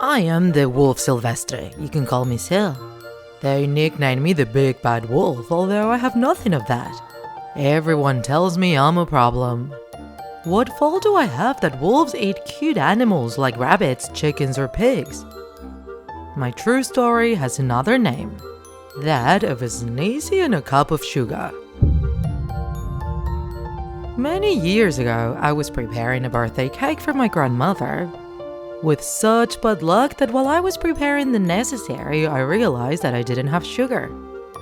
I am the Wolf Silvestre, you can call me Sil. They nicknamed me the Big Bad Wolf, although I have nothing of that. Everyone tells me I'm a problem. What fault do I have that wolves eat cute animals like rabbits, chickens, or pigs? My true story has another name, that of a sneezy and a cup of sugar. Many years ago, I was preparing a birthday cake for my grandmother. With such bad luck that while I was preparing the necessary, I realized that I didn't have sugar.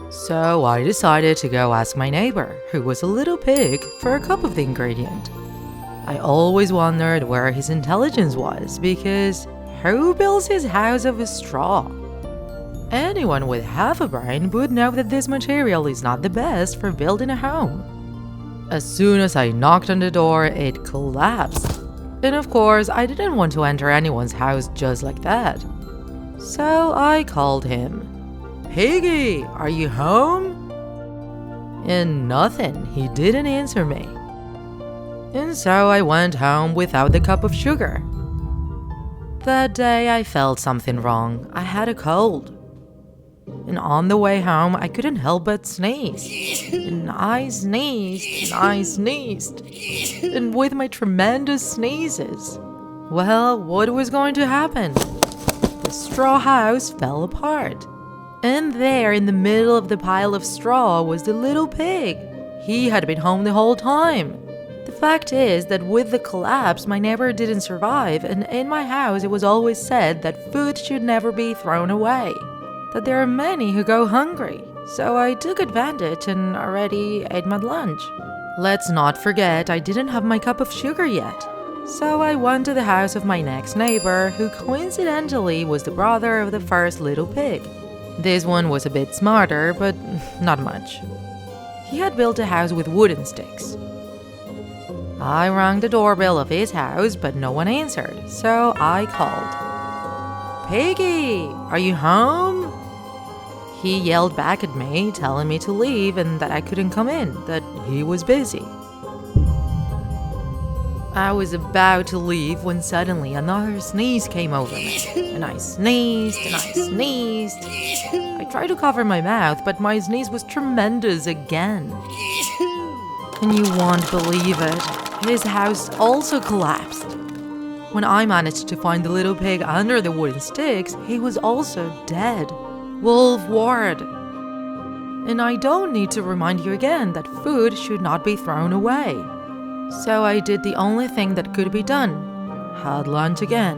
So I decided to go ask my neighbor, who was a little pig, for a cup of the ingredient. I always wondered where his intelligence was, because who builds his house of straw? Anyone with half a brain would know that this material is not the best for building a home. As soon as I knocked on the door, it collapsed. And of course, I didn't want to enter anyone's house just like that. So I called him. "Piggy, are you home?" And nothing, he didn't answer me. And so I went home without the cup of sugar. That day I felt something wrong. I had a cold. And on the way home, I couldn't help but sneeze. And I sneezed, and I sneezed. And with my tremendous sneezes, well, what was going to happen? The straw house fell apart. And there, in the middle of the pile of straw, was the little pig. He had been home the whole time. The fact is that with the collapse, my neighbor didn't survive, and in my house it was always said that food should never be thrown away. That there are many who go hungry, so I took advantage and already ate my lunch. Let's not forget I didn't have my cup of sugar yet. So I went to the house of my next neighbor, who coincidentally was the brother of the first little pig. This one was a bit smarter, but not much. He had built a house with wooden sticks. I rang the doorbell of his house, but no one answered, so I called. "Piggy, are you home?" He yelled back at me, telling me to leave and that I couldn't come in, that he was busy. I was about to leave when suddenly another sneeze came over me, and I sneezed and I sneezed. I tried to cover my mouth, but my sneeze was tremendous again. And you won't believe it, his house also collapsed. When I managed to find the little pig under the wooden sticks, he was also dead. Wolf Ward. And I don't need to remind you again that food should not be thrown away. So I did the only thing that could be done. Had lunch again.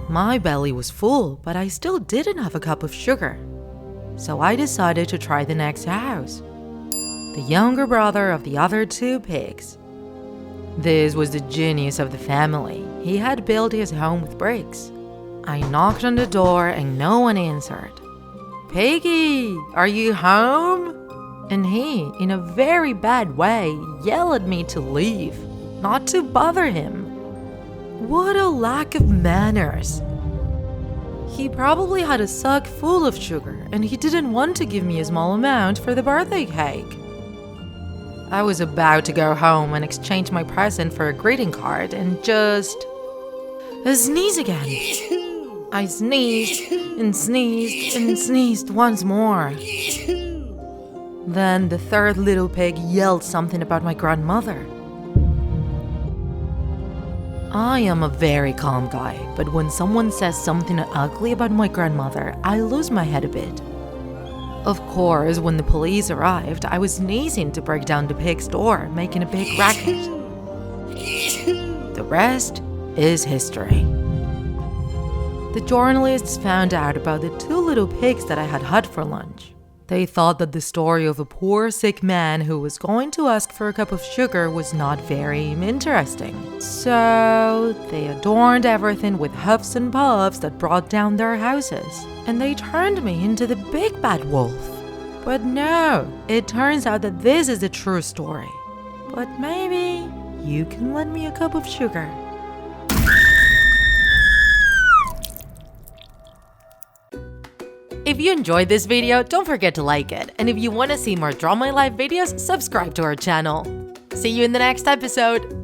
My belly was full, but I still didn't have a cup of sugar. So I decided to try the next house. The younger brother of the other two pigs. This was the genius of the family. He had built his home with bricks. I knocked on the door and no one answered. "Piggy, are you home?" And he, in a very bad way, yelled at me to leave, not to bother him. What a lack of manners. He probably had a sack full of sugar and he didn't want to give me a small amount for the birthday cake. I was about to go home and exchange my present for a greeting card and just sneeze again. I sneezed and sneezed and sneezed once more. Then the third little pig yelled something about my grandmother. I am a very calm guy, but when someone says something ugly about my grandmother, I lose my head a bit. Of course, when the police arrived, I was sneezing to break down the pig's door, making a big racket. The rest is history. The journalists found out about the two little pigs that I had had for lunch. They thought that the story of a poor sick man who was going to ask for a cup of sugar was not very interesting. So they adorned everything with huffs and puffs that brought down their houses. And they turned me into the big bad wolf. But no, it turns out that this is the true story. But maybe you can lend me a cup of sugar. If you enjoyed this video, don't forget to like it. And if you want to see more Draw My Life videos, subscribe to our channel. See you in the next episode!